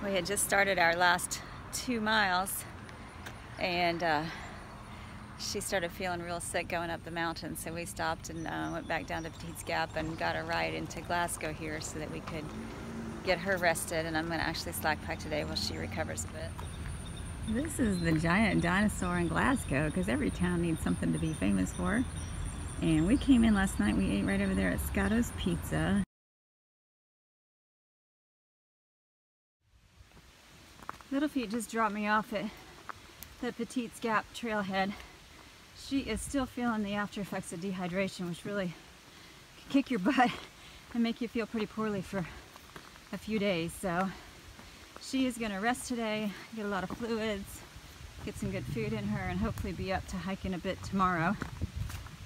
We had just started our last 2 miles, and she started feeling real sick going up the mountain, so we stopped and went back down to Petite's Gap and got a ride into Glasgow here so that we could get her rested. And I'm going to actually slack pack today while she recovers a bit. This is the giant dinosaur in Glasgow, because every town needs something to be famous for. And we came in last night, we ate right over there at Scotto's Pizza. Little Feet just dropped me off at the Petite's Gap trailhead. She is still feeling the after effects of dehydration, which really can kick your butt and make you feel pretty poorly for a few days. So she is going to rest today, get a lot of fluids, get some good food in her, and hopefully be up to hiking a bit tomorrow.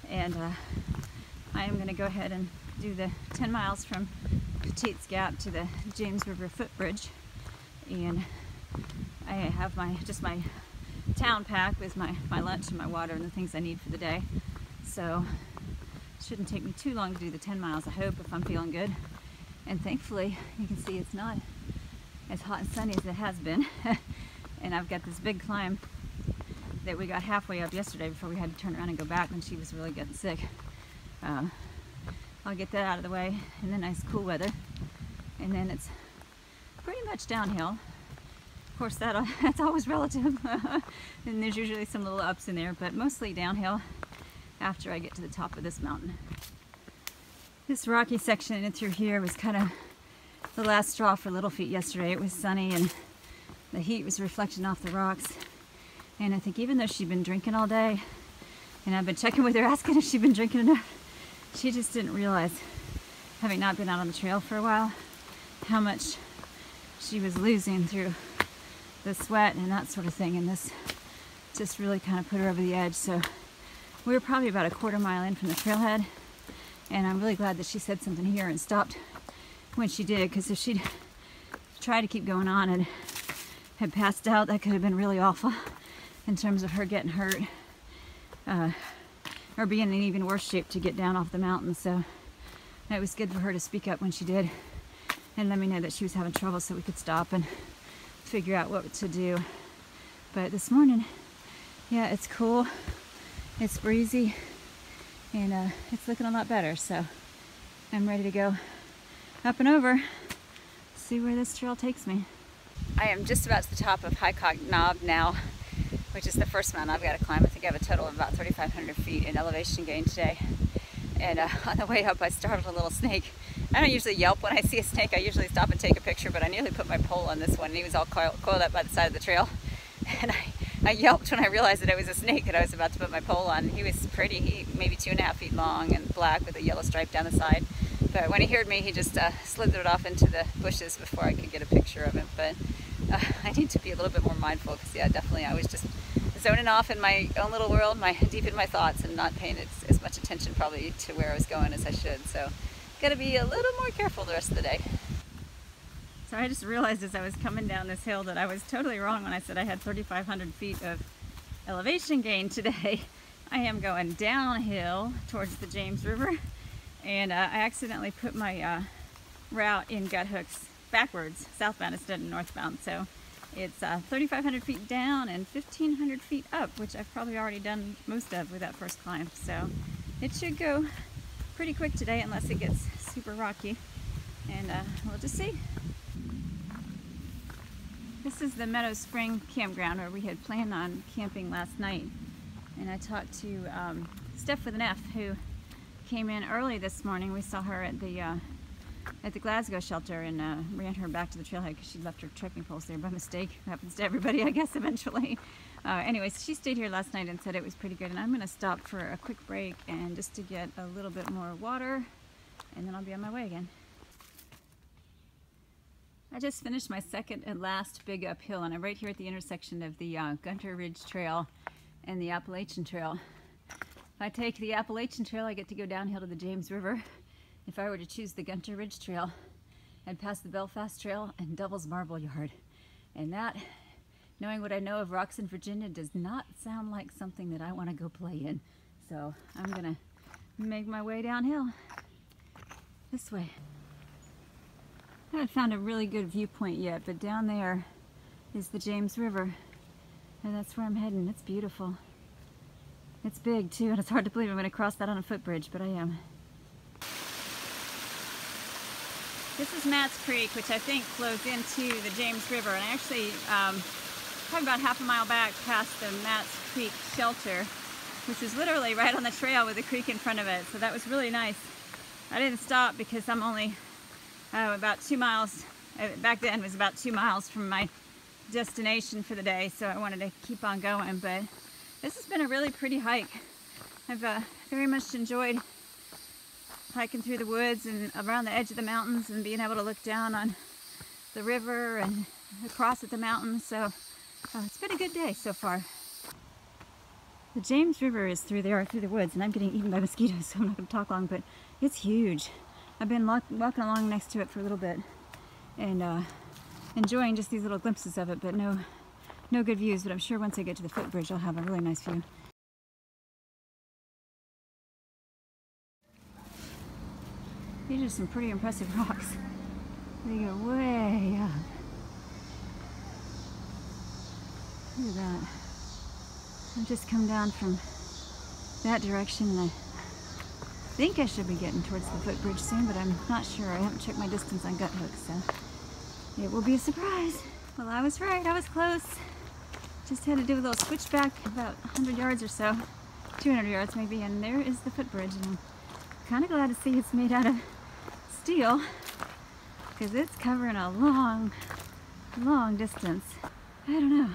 And I am going to go ahead and do the 10 miles from Petite's Gap to the James River Footbridge. And I have just my town pack with my lunch and my water and the things I need for the day. So it shouldn't take me too long to do the 10 miles, I hope, if I'm feeling good. And thankfully, you can see it's not as hot and sunny as it has been. And I've got this big climb that we got halfway up yesterday before we had to turn around and go back when she was really getting sick. I'll get that out of the way in the nice cool weather. And then it's pretty much downhill. Of course, that's always relative. And there's usually some little ups in there, but mostly downhill after I get to the top of this mountain. This rocky section in through here was kind of the last straw for Little Feet yesterday. It was sunny and the heat was reflecting off the rocks. And I think even though she'd been drinking all day, and I've been checking with her asking if she'd been drinking enough, she just didn't realize, having not been out on the trail for a while, how much she was losing through the sweat and that sort of thing. And this just really kind of put her over the edge. So we were probably about a quarter mile in from the trailhead, and I'm really glad that she said something here and stopped when she did, because if she'd tried to keep going on and had passed out, that could have been really awful in terms of her getting hurt or being in even worse shape to get down off the mountain. So it was good for her to speak up when she did and let me know that she was having trouble so we could stop and figure out what to do. But this morning, yeah, it's cool, it's breezy, and it's looking a lot better. So I'm ready to go up and over, see where this trail takes me. I am just about to the top of Highcock Knob now, which is the first mountain I've got to climb. I think I have a total of about 3,500 feet in elevation gain today. And on the way up, I startled a little snake. I don't usually yelp when I see a snake. I usually stop and take a picture, but I nearly put my pole on this one, and he was all coiled up by the side of the trail. And I yelped when I realized that it was a snake that I was about to put my pole on. He was pretty, maybe 2.5 feet long and black with a yellow stripe down the side. But when he heard me, he just slithered off into the bushes before I could get a picture of him. But I need to be a little bit more mindful, because yeah, definitely I was just zoning off in my own little world, deep in my thoughts, and not paying as much attention probably to where I was going as I should. So gotta be a little more careful the rest of the day. So I just realized as I was coming down this hill that I was totally wrong when I said I had 3,500 feet of elevation gain today. I am going downhill towards the James River, and I accidentally put my route in gut hooks backwards, southbound instead of northbound. So it's 3,500 feet down and 1,500 feet up, which I've probably already done most of with that first climb. So it should go pretty quick today unless it gets super rocky, and we'll just see. This is the Meadow Spring campground where we had planned on camping last night. And I talked to Steph with an F, who came in early this morning. We saw her at the Glasgow shelter and ran her back to the trailhead because she left her trekking poles there by mistake. It happens to everybody, I guess, eventually. Anyways, she stayed here last night and said it was pretty good. And I'm going to stop for a quick break and just to get a little bit more water, and then I'll be on my way again. I just finished my second and last big uphill, and I'm right here at the intersection of the Gunter Ridge Trail and the Appalachian Trail. If I take the Appalachian Trail, I get to go downhill to the James River. If I were to choose the Gunter Ridge Trail, I'd pass the Belfast Trail and Devil's Marble Yard. And that, knowing what I know of rocks in Virginia, does not sound like something that I want to go play in. So I'm gonna make my way downhill this way. I haven't found a really good viewpoint yet, but down there is the James River, and that's where I'm heading. It's beautiful. It's big too, and it's hard to believe I'm going to cross that on a footbridge, but I am. This is Matt's Creek, which I think flows into the James River, and I actually probably about half a mile back past the Matt's Creek shelter, which is literally right on the trail with the creek in front of it, so that was really nice. I didn't stop because I'm only about 2 miles, back then was about 2 miles from my destination for the day, so I wanted to keep on going, but this has been a really pretty hike. I've very much enjoyed hiking through the woods and around the edge of the mountains and being able to look down on the river and across at the mountains, so it's been a good day so far. The James River is through there, through the woods, and I'm getting eaten by mosquitoes, so I'm not going to talk long, but it's huge. I've been walking along next to it for a little bit and enjoying just these little glimpses of it, but no good views, but I'm sure once I get to the footbridge I'll have a really nice view. These are some pretty impressive rocks. They go way up. Look at that. I've just come down from that direction, and I think I should be getting towards the footbridge soon, but I'm not sure. I haven't checked my distance on gut hooks, so it will be a surprise. Well, I was right. I was close. Just had to do a little switchback about 100 yards or so, 200 yards maybe, and there is the footbridge, and I'm kind of glad to see it's made out of steel because it's covering a long distance. I don't know.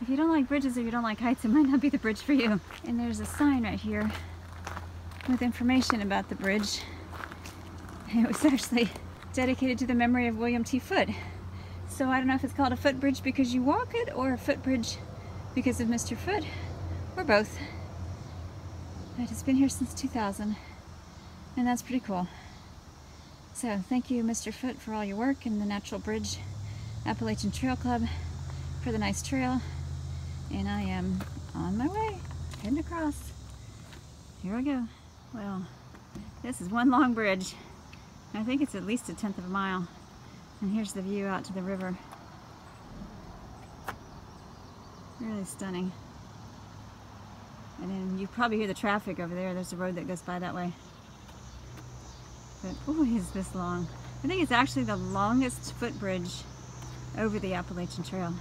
If you don't like bridges or you don't like heights, it might not be the bridge for you. And there's a sign right here with information about the bridge. It was actually dedicated to the memory of William T. Foote. So I don't know if it's called a footbridge because you walk it, or a footbridge because of Mr. Foote, or both. But it's been here since 2000, and that's pretty cool. So thank you, Mr. Foote, for all your work, and the Natural Bridge Appalachian Trail Club for the nice trail. And I am on my way, heading across. Here I go. Well, this is one long bridge. I think it's at least 1/10 of a mile. And here's the view out to the river. Really stunning. And then you probably hear the traffic over there. There's a road that goes by that way. But boy, is this long. I think it's actually the longest footbridge over the Appalachian Trail.